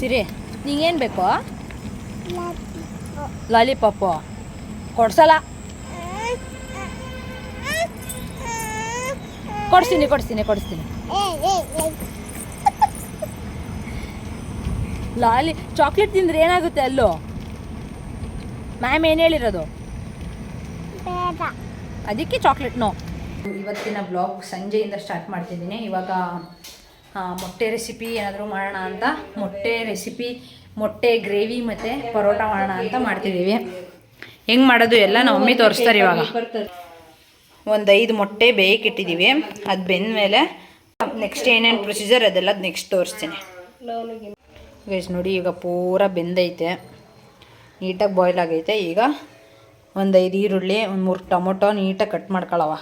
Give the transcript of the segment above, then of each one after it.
ಸಿರಿ ನಿಂಗೇನು ಬೇಕು? ಲಾಲಿಪಾಪು ಕೊಡ್ಸಲ್ಲ. ಕೊಡಿಸ್ತೀನಿ. ಚಾಕ್ಲೇಟ್ ತಿಂದ್ರೆ ಏನಾಗುತ್ತೆ ಅಲ್ಲೋ? ಮ್ಯಾಮ್ ಏನು ಹೇಳಿರೋದು? ಅದಕ್ಕೆ ಚಾಕ್ಲೇಟ್ ನೋ. ಇವತ್ತಿನ ಬ್ಲಾಗ್ ಸಂಜೆಯಿಂದ ಸ್ಟಾರ್ಟ್ ಮಾಡ್ತಿದ್ದೀನಿ. ಇವಾಗ ಮೊಟ್ಟೆ ರೆಸಿಪಿ ಏನಾದರೂ ಮಾಡೋಣ ಅಂತ ಮೊಟ್ಟೆ ಗ್ರೇವಿ ಮತ್ತು ಪರೋಟ ಮಾಡೋಣ ಅಂತ ಮಾಡ್ತಿದ್ದೀವಿ. ಹೆಂಗೆ ಮಾಡೋದು ಎಲ್ಲ ನಮ್ಮ ಮಮ್ಮಿ ತೋರಿಸ್ತಾರೆ. ಇವಾಗ ಒಂದು 5 ಮೊಟ್ಟೆ ಬೇಯಕ್ಕಿಟ್ಟಿದ್ದೀವಿ. ಅದು ಬೆಂದ ಮೇಲೆ ನೆಕ್ಸ್ಟ್ ಏನೇನು ಪ್ರೊಸೀಜರ್ ಅದೆಲ್ಲ ನೆಕ್ಸ್ಟ್ ತೋರಿಸ್ತೀನಿ. ಗೈಸ್ ನೋಡಿ, ಈಗ ಪೂರ ಬೆಂದೈತೆ, ನೀಟಾಗಿ ಬಾಯ್ಲ್ ಆಗೈತೆ. ಈಗ ಒಂದು 5 ಈರುಳ್ಳಿ, ಒಂದು 3 ಟೊಮೊಟೊ ನೀಟಾಗಿ ಕಟ್ ಮಾಡ್ಕೊಳ್ಳವ.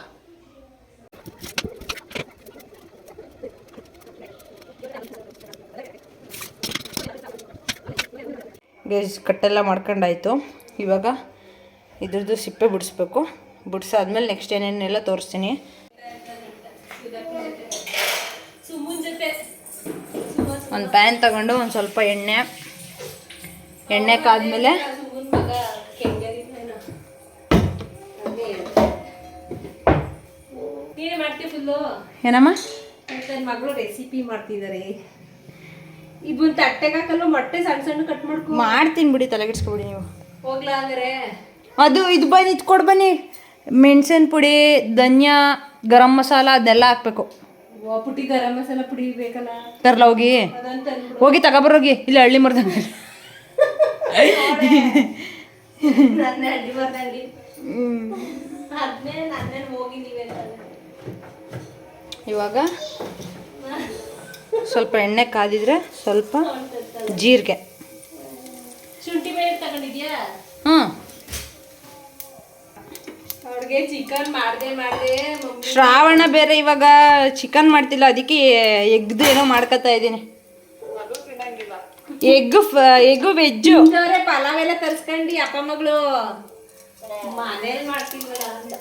ಗೈಸ್ ಕಟ್ಟೆಲ್ಲ ಮಾಡ್ಕೊಂಡಾಯ್ತು. ಇವಾಗ ಇದ್ರದ್ದು ಸಿಪ್ಪೆ ಬಿಡಿಸ್ಬೇಕು. ಬಿಡಿಸಾದ್ಮೇಲೆ ನೆಕ್ಸ್ಟ್ ಏನೇನೆಲ್ಲ ತೋರಿಸ್ತೀನಿ. ಒಂದು ಪ್ಯಾನ್ ತಗೊಂಡು ಒಂದು ಸ್ವಲ್ಪ ಎಣ್ಣೆ ಕಾದ್ಮೇಲೆ ಏನಮ್ಮ ಮಗಳು ರೆಸಿಪಿ ಮಾಡ್ತಿದ್ದಾರೆ. ಇಬ್ಬನ್ ತಟ್ಟೆಗೆ ಹಾಕಲ್ಲ, ಮೊಟ್ಟೆ ಸಣ್ಣ ಸಣ್ಣ ಕಟ್ ಮಾಡ್ತೀನಿ ಬಿಡಿ, ತಲೆಗಿಡ್ಸ್ಕೊಬಿಡಿ ನೀವು. ಹೋಗ್ಲಾ ಹಂಗಾರೆ? ಇದು ಬನ್ನಿ, ಇತ್ಕೊಡ್ ಬನ್ನಿ. ಮೆಣಸಿನ ಪುಡಿ, ಧನಿಯಾ, ಗರಂ ಮಸಾಲ ಅದನ್ನೆಲ್ಲ ಹಾಕ್ಬೇಕು. ಪುಟಿ ಗರಂ ಮಸಾಲ ಪುಡಿ ಬೇಕಲ್ಲ, ತರಲ್ಲ. ಹೋಗಿ ತಗೊಬರೋಗಿ. ಇಲ್ಲ ಹಳ್ಳಿ ಮರ್ದಂಗೆ ಇವಾಗ ಸ್ವಲ್ಪ ಎಣ್ಣೆ ಕಾದಿದ್ರೆ ಸ್ವಲ್ಪ ಜೀರಿಗೆ. ಶುಂಠಿ ಬೆಳ್ಳುಳ್ಳಿ ತಗೊಂಡಿದ್ಯಾ? ಅವ್ರಿಗೆ ಚಿಕನ್ ಮಾಡ್ದೆ ಶ್ರಾವಣ ಬೇರೆ, ಇವಾಗ ಚಿಕನ್ ಮಾಡ್ತಿಲ್ಲ, ಅದಕ್ಕೆ ಎಗ್ದು ಏನೋ ಮಾಡ್ಕೊತಾ ಇದ್ದೀನಿ. Egg veg. ಪಲಾವ್ ಎಲ್ಲ ತರ್ಸ್ಕೊಂಡಿ ಅಪ್ಪ ಮಗಳು ಮನೇಲಿ ಮಾಡ್ತಿಲ್ವಲ್ಲ ಅಂತ.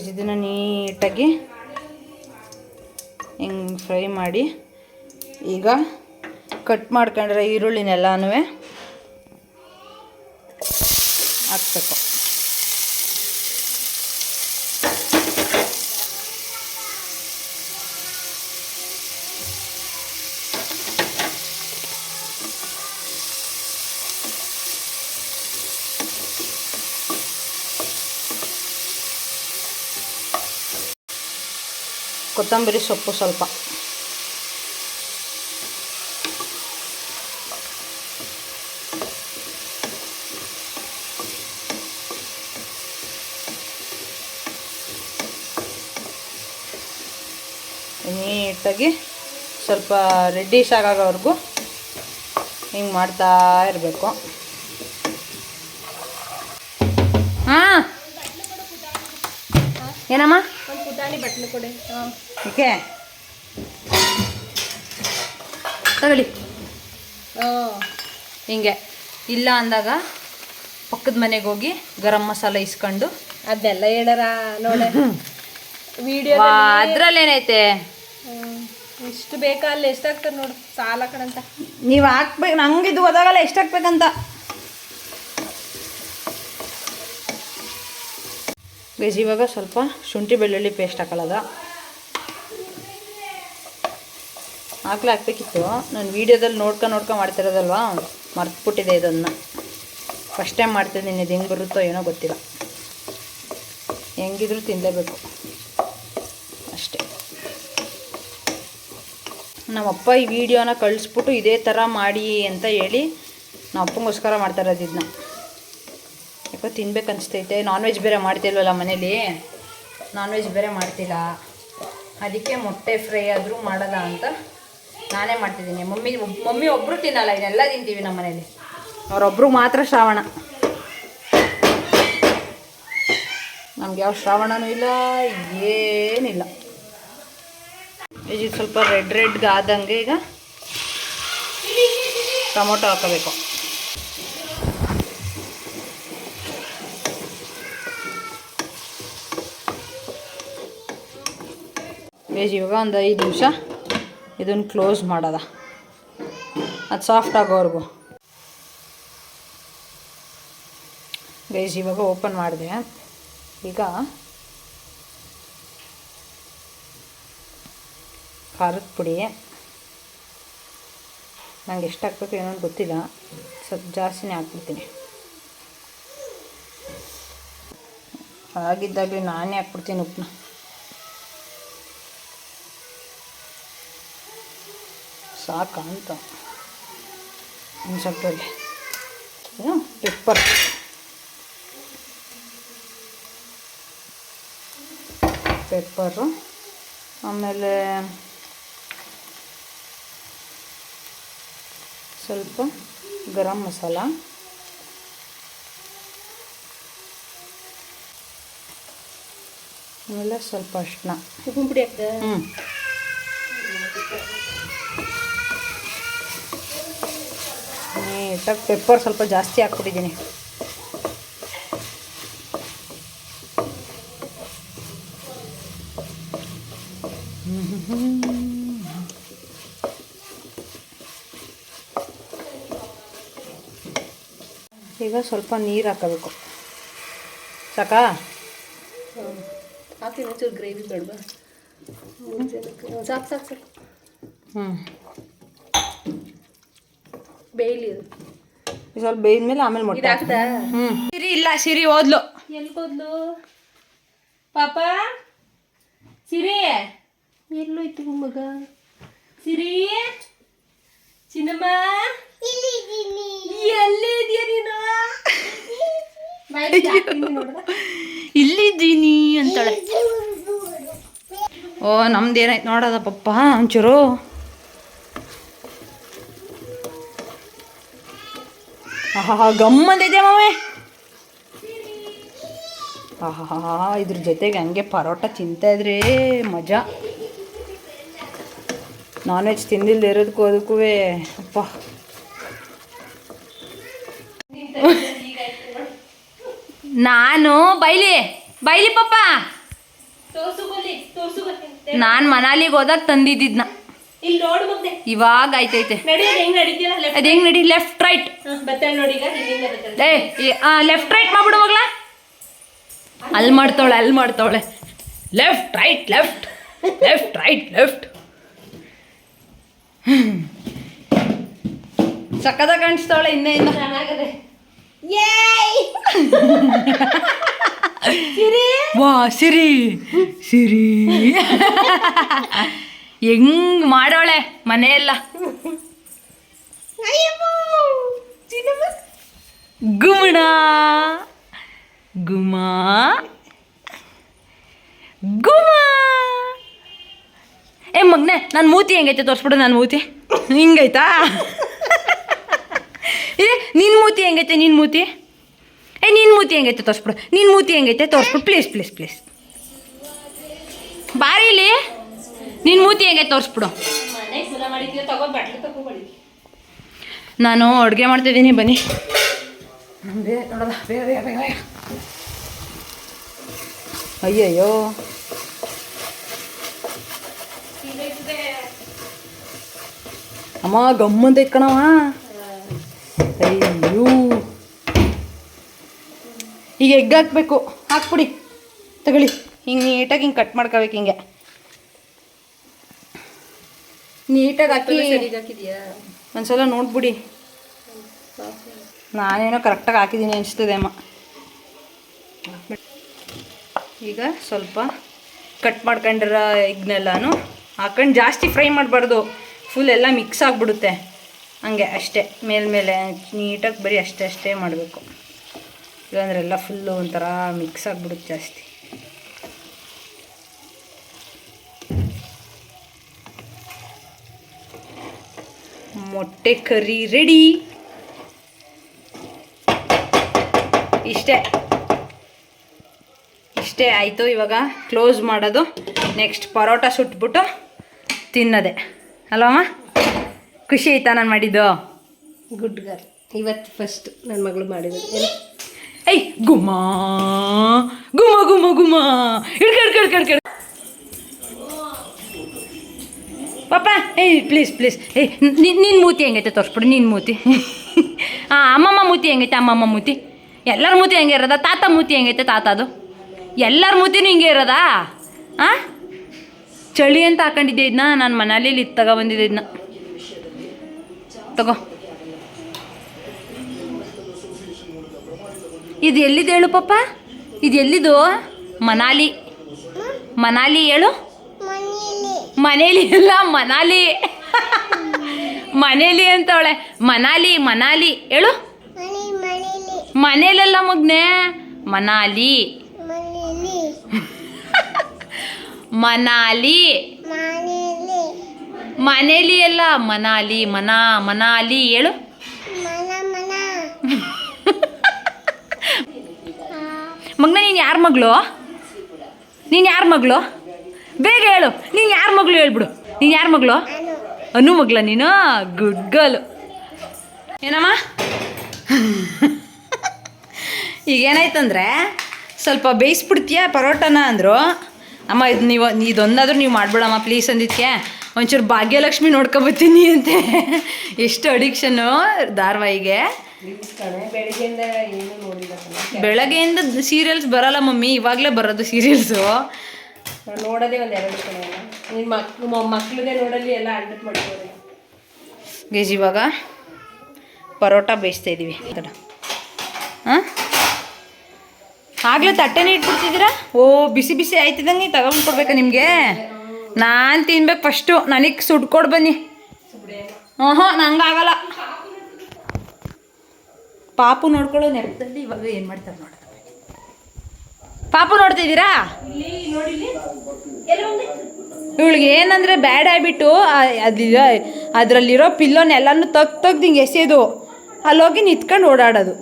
ಇದನ್ನು ನೀಟಾಗಿ ಹಿಂಗೆ ಫ್ರೈ ಮಾಡಿ, ಈಗ ಕಟ್ ಮಾಡ್ಕೊಂಡ್ರೆ ಈರುಳ್ಳಿನೆಲ್ಲನೂ ಹಾಕ್ಬೇಕು. ಕೊತ್ತಂಬರಿ ಸೊಪ್ಪು ಸ್ವಲ್ಪ, ನೀಟಾಗಿ ಸ್ವಲ್ಪ ರೆಡ್ಡಿಶ್ ಆಗೋವರೆಗೂ ಹಿಂಗೆ ಮಾಡ್ತಾ ಇರಬೇಕು. ಏನಮ್ಮ? ಒಂದು ಪುಟಾಣಿ ಬಟ್ಲು ಕೊಡಿ. ಓಕೆ, ತಗೊಳ್ಳಿ. ಹಿಂಗೆ ಇಲ್ಲ ಅಂದಾಗ ಪಕ್ಕದ ಮನೆಗೆ ಹೋಗಿ ಗರಂ ಮಸಾಲ ಇಸ್ಕೊಂಡು ಅದೆಲ್ಲ ಹೇಳಾರ ನೋಡ ವಿಡಿಯೋ. ಅದ್ರಲ್ಲೇನೈತೆ, ಇಷ್ಟು ಬೇಕಾ? ಅಲ್ಲಿ ಎಷ್ಟಾಗ್ತದೆ ನೋಡು, ಸಾಲ ಕಣಂತ. ನೀವು ಹಾಕ್ಬೇಕು, ನಂಗೆ ಇದು ಓದಾಗಲ್ಲ ಎಷ್ಟು ಹಾಕ್ಬೇಕಂತ. ಗೈಸ್ ಇವಾಗ ಸ್ವಲ್ಪ ಶುಂಠಿ ಬೆಳ್ಳುಳ್ಳಿ ಪೇಸ್ಟ್ ಹಾಕೊಳ್ಳೋದ. ಹಾಕ್ಬೇಕಿತ್ತು, ನಾನು ವೀಡಿಯೋದಲ್ಲಿ ನೋಡ್ಕೊಂಡು ಮಾಡ್ತಿರೋದಲ್ವಾ, ಮರ್ತ್ಬಿಟ್ಟಿದೆ. ಇದನ್ನು ಫಸ್ಟ್ ಟೈಮ್ ಮಾಡ್ತಿದ್ದೀನಿ. ಇದು ಹೆಂಗೆ ಬರುತ್ತೋ ಏನೋ ಗೊತ್ತಿಲ್ಲ, ಹೆಂಗಿದ್ರೂ ತಿನ್ನಲೇಬೇಕು ಅಷ್ಟೇ. ನಮ್ಮಪ್ಪ ಈ ವಿಡಿಯೋನ ಕಳಿಸ್ಬಿಟ್ಟು ಇದೇ ಥರ ಮಾಡಿ ಅಂತ ಹೇಳಿ ನಮ್ಮ ಅಪ್ಪಂಗೋಸ್ಕರ ಮಾಡ್ತಾ ಇರೋದು. ಇದನ್ನ ಯಾಕೋ ತಿನ್ಬೇಕು ಅನಿಸ್ತೈತೆ. ನಾನ್ ವೆಜ್ ಬೇರೆ ಮಾಡ್ತಿಲ್ವಲ್ಲ ಮನೇಲಿ, ನಾನ್ ವೆಜ್ ಬೇರೆ ಮಾಡ್ತಿಲ್ಲ, ಅದಕ್ಕೆ ಮೊಟ್ಟೆ ಫ್ರೈ ಆದರೂ ಮಾಡೋದ ಅಂತ ನಾನೇ ಮಾಡ್ತಿದ್ದೀನಿ. ಮಮ್ಮಿ ಒಬ್ಬರು ತಿನ್ನಲ್ಲ, ಇದೆಲ್ಲ ತಿಂತೀವಿ ನಮ್ಮ ಮನೇಲಿ. ಅವರೊಬ್ರು ಮಾತ್ರ ಶ್ರಾವಣ, ನಮ್ಗೆ ಯಾವ ಶ್ರಾವಣನೂ ಇಲ್ಲ, ಏನಿಲ್ಲ. ಇದು ಸ್ವಲ್ಪ ರೆಡ್ಗೆ ಆದಂಗೆ ಈಗ ಟೊಮೊಟೊ ಹಾಕೋಬೇಕು. ವೇಜ್ ಇವಾಗ ಒಂದು 5 ನಿಮಿಷ ಇದನ್ನು ಕ್ಲೋಸ್ ಮಾಡೋದ, ಅದು ಸಾಫ್ಟ್ ಆಗೋವರೆಗೂ. ವೇಜ್ ಇವಾಗ ಓಪನ್ ಮಾಡಿದೆ. ಈಗ ಖಾರದ ಪುಡಿ ನಂಗೆ ಎಷ್ಟು ಹಾಕ್ಬೇಕು ಏನೋ ಗೊತ್ತಿಲ್ಲ, ಸ್ವಲ್ಪ ಜಾಸ್ತಿನೇ ಹಾಕ್ಬಿಡ್ತೀನಿ. ಆಗಿದ್ದಾಗಲೇ ನಾನೇ ಹಾಕ್ಬಿಡ್ತೀನಿ ಉಪ್ಪನ್ನ. ಸಾಕ ಅಂತ ಒಂದು ಸ್ವಲ್ಪ ಪೆಪ್ಪರು, ಆಮೇಲೆ ಸ್ವಲ್ಪ ಗರಂ ಮಸಾಲ, ಆಮೇಲೆ ಸ್ವಲ್ಪ ಅರಿಶಿನ, ಉಪ್ಪಿನ ಪುಡಿ ಹಾಕ್ದೆ. ನೀಟಾಗಿ ಪೆಪ್ಪರ್ ಸ್ವಲ್ಪ ಜಾಸ್ತಿ ಹಾಕ್ಬಿಟ್ಟಿದ್ದೀನಿ. ಈಗ ಸ್ವಲ್ಪ ನೀರು ಹಾಕಬೇಕು. ಸಾಕಾ? ಹಾಕ್ತೀನಿ ಒಂಚೂರು ಗ್ರೇವಿ ಬೇಡವಾ? ಸಾಕು ಸಾಕು ಸಾಕು. ಬೇಯಲಿ ಅದು. ಸ್ವಲ್ಪ ಬೇಯ್ದ್ಮೇಲೆ ಆಮೇಲೆ ಮೊಟ್ಟೆ ಹಾಕ್ತಾ? ಸಿರಿ ಇಲ್ಲ, ಸಿರಿ ಓದ್ಲು. ಎಲ್ಲಿ ಹೋದ್ಲು ಪಾಪ? ಸಿರಿ ಎಲ್ಲೋಯ್ತು ಮಗ? ಸಿರಿ ಚಿನ್ನಮ್ಮ ಎಲ್ಲಿದ್ಯಾ ನೀನು? ಇಲ್ಲಿದ್ದೀನಿ ಅಂತಾಳೆ. ಓ ನಮ್ದು ಏನಾಯ್ತು ನೋಡೋದ ಪಪ್ಪ ಒಂಚೂರು. ಆಹಾ ಗಮ್ಮಂದಿದೆ ಮಾವೇ. ಆಹಾ ಇದ್ರ ಜೊತೆಗೆ ಹಂಗೆ ಪರೋಟ ತಿಂತಾಯಿದ್ರೆ ಮಜಾ. ನಾನ್ ವೆಜ್ ತಿಂದಿಲ್ದೇ ಇರೋದಕ್ಕೂ ಅದಕ್ಕೂ ಅಪ್ಪ. ನಾನು ಬೈಲಿ ಪಪ್ಪ. ನಾನು ಮನಾಲಿಗೆ ಹೋದಾಗ ತಂದಿದ್ದಿದ್ನ. ಇಲ್ಲಿ ನೋಡು ಮತ್ತೆ. ಇವಾಗ ಆಯ್ತೈತೆ. ಅದು ಹೆಂಗ್ ನಡಿ? Left right. ಲೆಫ್ಟ್ ರೈಟ್ ಮಾಡ್ಬಿಡು ಮಗ್ಲ. ಅಲ್ಲಿ ಮಾಡ್ತಾವಳೆ. Left right left left right left. ಸಕ್ಕದ ಕಾಣಿಸ್ತಾವಳೆ ಇನ್ನೇ ಇಲ್ಲ. ವಾ ಸಿರಿ ಹೆಂಗ್ ಮಾಡೋಳೆ ಮನೆಯೆಲ್ಲ. ಗುಮಣ ಗುಮಾ ಮಗ್ನೆ, ನನ್ನ ಮೂತಿ ಹೆಂಗೈತೆ ತೋರಿಸ್ಬಿಡು. ನನ್ನ ಮೂತಿ ಹಿಂಗೈತಾ? ನಿನ್ನ ಮೂತಿ ಹೆಂಗೈತೆ? ನಿನ್ನ ಮೂತಿ ಹೆಂಗೈತೆ ತೋರಿಸ್ಬಿಡು. ನಿನ್ನ ಮೂತಿ ಹೆಂಗೈತೆ ತೋರಿಸ್ಬಿಡು ಪ್ಲೀಸ್. ಬಾರಿ ಇಲ್ಲಿ ನಿನ್ನ ಮೂತಿ ಹೆಂಗೈತೆ ತೋರಿಸ್ಬಿಡು. ನಾನು ಅಡುಗೆ ಮಾಡ್ತಿದ್ದೀನಿ, ಬನ್ನಿ. ನೋಡೋದ ಬೇಗ. ಅಯ್ಯಯ್ಯೋ ಅಮ್ಮ ಗಮ್ಮಂತ ಇಟ್ಕಣವ. ಅಯ್ಯೋ ಈಗ ಎಗ್ ಹಾಕ್ಬೇಕು. ಹಾಕ್ಬಿಡಿ, ತಗೊಳ್ಳಿ. ಹಿಂಗೆ ನೀಟಾಗಿ ಹಿಂಗೆ ಕಟ್ ಮಾಡ್ಕೋಬೇಕು. ಹಿಂಗೆ ನೀಟಾಗಿ ಹಾಕಿ ಒಂದ್ಸಲ ನೋಡ್ಬಿಡಿ. ನಾನೇನೋ ಕರೆಕ್ಟಾಗಿ ಹಾಕಿದ್ದೀನಿ ಅನಿಸ್ತದೆ ಅಮ್ಮ. ಈಗ ಸ್ವಲ್ಪ ಕಟ್ ಮಾಡ್ಕೊಂಡಿರೋ ಎಗ್ನೆಲ್ಲನೂ ಹಾಕೊಂಡು ಜಾಸ್ತಿ ಫ್ರೈ ಮಾಡಬಾರ್ದು, ಫುಲ್ ಎಲ್ಲ ಮಿಕ್ಸ್ ಆಗಿಬಿಡುತ್ತೆ. ಹಂಗೆ ಅಷ್ಟೇ ಮೇಲ್ಮೇಲೆ ನೀಟಾಗಿ ಬರೀ ಅಷ್ಟೇ ಮಾಡಬೇಕು. ಇಲ್ಲಾಂದ್ರೆ ಎಲ್ಲ ಫುಲ್ಲು ಒಂಥರ ಮಿಕ್ಸ್ ಆಗಿಬಿಡುತ್ತೆ ಜಾಸ್ತಿ. ಮೊಟ್ಟೆ ಕರಿ ರೆಡಿ. ಇಷ್ಟೇ ಆಯಿತು. ಇವಾಗ ಕ್ಲೋಸ್ ಮಾಡೋದು. ನೆಕ್ಸ್ಟ್ ಪರೋಟ ಸುಟ್ಬಿಟ್ಟು ತಿನ್ನೋದೆ ಅಲ್ವಮ್ಮ? ಖುಷಿ ಆಯ್ತಾ ನಾನು ಮಾಡಿದ್ದು? Good girl. ಇವತ್ತು ಫಸ್ಟ್ ನನ್ನ ಮಗಳು ಮಾಡಿದ್ದು. ಏಯ್ ಗುಮಾ ಗುಮಾ ಹಿಡ್ಕಡ್ ಪಾಪ ಏಯ್ ಪ್ಲೀಸ್ ಪ್ಲೀಸ್ ಏಯ್ ನಿನ್ನ ಮೂತಿ ಹೆಂಗೈತೆ ತೋರಿಸ್ಬಿಡು ನಿನ್ನ ಮೂತಿ ಹಾಂ ಅಮ್ಮಮ್ಮ ಮೂತಿ ಹೆಂಗೈತೆ ಅಮ್ಮಮ್ಮ ಮೂತಿ ಎಲ್ಲರ ಮೂತಿ ಹೆಂಗೆ ಇರೋದಾ ತಾತ ಮೂತಿ ಹೆಂಗೈತೆ ತಾತ ಅದು ಎಲ್ಲರ ಮೂತಿನೂ ಹಿಂಗೆ ಇರೋದಾ ಹಾಂ ಚಳಿ ಅಂತ ಹಾಕೊಂಡಿದ್ದೆ ಇದನ್ನ ನಾನು ಮನಾಲಿಲಿ ಇದು ತಗೊಬಂದಿದ್ದೆ ಇದನ್ನ ತಗೋ ಇದು ಎಲ್ಲಿದೆ ಹೇಳು ಪಾಪ ಇದು ಎಲ್ಲಿದು ಮನಾಲಿ ಮನಾಲಿ ಹೇಳು ಮನೇಲಿ ಇಲ್ಲ ಮನಾಲಿ ಮನೇಲಿ ಅಂತವಳೆ ಮನಾಲಿ ಮನಾಲಿ ಹೇಳು ಮನೇಲೆಲ್ಲ ಮಗ್ನೆ ಮನಾಲಿ ಮನಾಲಿ ಮನೇಲಿ ಎಲ್ಲ ಮನಾಲಿ ಮನಾಲಿ ಹೇಳು ಮಗ್ನ ನೀನು ಯಾರ ಮಗಳು ನೀನು ಯಾರ ಮಗಳು ಬೇಗ ಹೇಳು ನೀನು ಯಾರ ಮಗಳು ಹೇಳ್ಬಿಡು ನೀನು ಯಾರ ಮಗಳು ಅನು ಮಗಳ ನೀನು ಗುಡ್ ಗರ್ಲ್ ಏನಮ್ಮ ಈಗ ಏನಾಯ್ತಂದ್ರೆ ಸ್ವಲ್ಪ ಬೇಯಿಸ್ಬಿಡ್ತೀಯ ಪರೋಟನ ಅಂದರು ಅಮ್ಮ ಇದು ನೀವು ಇದೊಂದಾದ್ರೂ ನೀವು ಮಾಡ್ಬಿಡಮ್ಮ ಪ್ಲೀಸ್ ಅಂದಿದ್ದಕ್ಕೆ ಒಂಚೂರು ಭಾಗ್ಯಲಕ್ಷ್ಮಿ ನೋಡ್ಕೊಬತ್ತೀನಿ ಅಂತೆ ಎಷ್ಟು ಅಡಿಕ್ಷನ್ನು ಧಾರಾವಾಹಿಗೆ ಬೆಳಗ್ಗೆಯಿಂದ ಸೀರಿಯಲ್ಸ್ ಬರಲ್ಲ ಮಮ್ಮಿ ಇವಾಗಲೇ ಬರೋದು ಸೀರಿಯಲ್ಸು ನೋಡೋದೇ ಒಂದೆರಡು ಕಡೆ ನಿಮ್ಮ ಮಕ್ಳದೇ ನೋಡಲಿ ಎಲ್ಲ ಅಡ್ಮಿಟ್ ಮಾಡ್ತಾರೆ ಗೇಜ್ ಇವಾಗ ಪರೋಟ ಬೇಯಿಸ್ತಾ ಇದ್ದೀವಿ ಹಾಂ ಆಗಲೇ ತಟ್ಟೆನೇ ಇಟ್ಬಿಡ್ತಿದ್ದೀರಾ ಓ ಬಿಸಿ ಬಿಸಿ ಆಯ್ತಿದಂಗೆ ತಗೊಂಡು ಕೊಡ್ಬೇಕಾ ನಿಮಗೆ ನಾನು ತಿನ್ಬೇಕು ಫಸ್ಟು ನನಗೆ ಸುಟ್ಕೊಡು ಬನ್ನಿ ಹಾಂ ನಂಗಾಗಲ್ಲ ಪಾಪು ನೋಡ್ಕೊಳ್ಳೋ ನೆಪದಲ್ಲಿ ಇವಾಗ ಏನು ಮಾಡ್ತಾರೆ ನೋಡ ಪಾಪು ನೋಡ್ತಿದ್ದೀರಾ ಇವಳಿಗೆ ಏನಂದರೆ ಬ್ಯಾಡ್ ಹ್ಯಾಬಿಟು ಅದರಲ್ಲಿರೋ ಪಿಲ್ಲೋನೆಲ್ಲನೂ ತೆಗ್ದು ಹಿಂಗೆ ಎಸೆಯೋದು ಅಲ್ಲೋಗಿ ನಿಂತ್ಕೊಂಡು ಓಡಾಡೋದು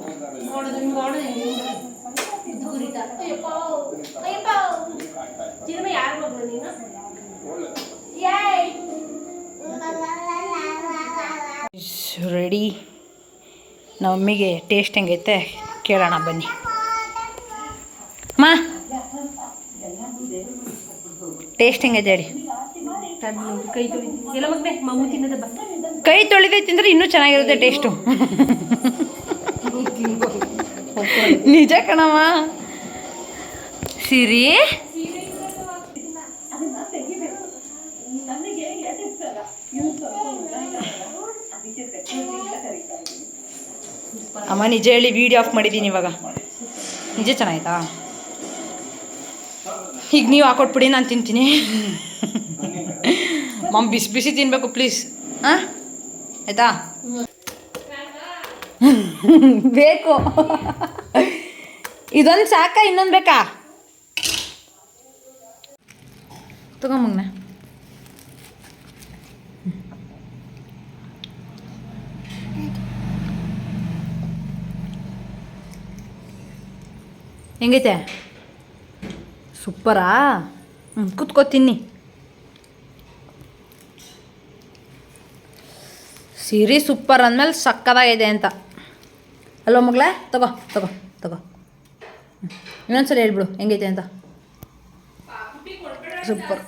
ರೆಡಿ ನಮ್ಮ ಮಮ್ಮಿಗೆ ಟೇಸ್ಟ್ ಹೆಂಗೈತೆ ಕೇಳೋಣ ಬನ್ನಿ ಮಾ ಟೇಸ್ಟ್ ಹೆಂಗೈತೆ ಹೇಳಿ ಕೈ ತೊಳಿದೈತಿ ಅಂದ್ರೆ ಇನ್ನೂ ಚೆನ್ನಾಗಿರುತ್ತೆ ಟೇಸ್ಟು ನಿಜ ಕಣಮ್ಮ ಸಿರಿ ಅಮ್ಮ ನಿಜ ಹೇಳಿ ವಿಡಿಯೋ ಆಫ್ ಮಾಡಿದ್ದೀನಿ ಇವಾಗ ನಿಜ ಚೆನ್ನಾಯ್ತಾ ಈಗ ನೀವು ಹಾಕೊಟ್ಬಿಡಿ ನಾನು ತಿಂತೀನಿ ಮಮ್ಮ ಬಿಸಿ ಬಿಸಿ ತಿನ್ನಬೇಕು ಪ್ಲೀಸ್ ಹಾಂ ಆಯಿತಾ ಬೇಕು ಇದೊಂದು ಸಾಕ ಇನ್ನೊಂದು ಬೇಕಾ ತಗೊಂಬಂಗ್ನ ಹೆಂಗೈತೆ ಸೂಪರಾ ಕೂತ್ಕೋ ತಿನ್ನಿ ಸೀರೆ ಸೂಪರ್ ಅಂದಮೇಲೆ ಸಕ್ಕದಾಗಿದೆ ಅಂತ ಅಲ್ವ ಮಗಳೇ ತಗೋ ತಗೋ ತಗೋ ಇನ್ನೊಂದ್ಸಲ ಹೇಳ್ಬಿಡು ಹೆಂಗೈತೆ ಅಂತ ಸೂಪರ್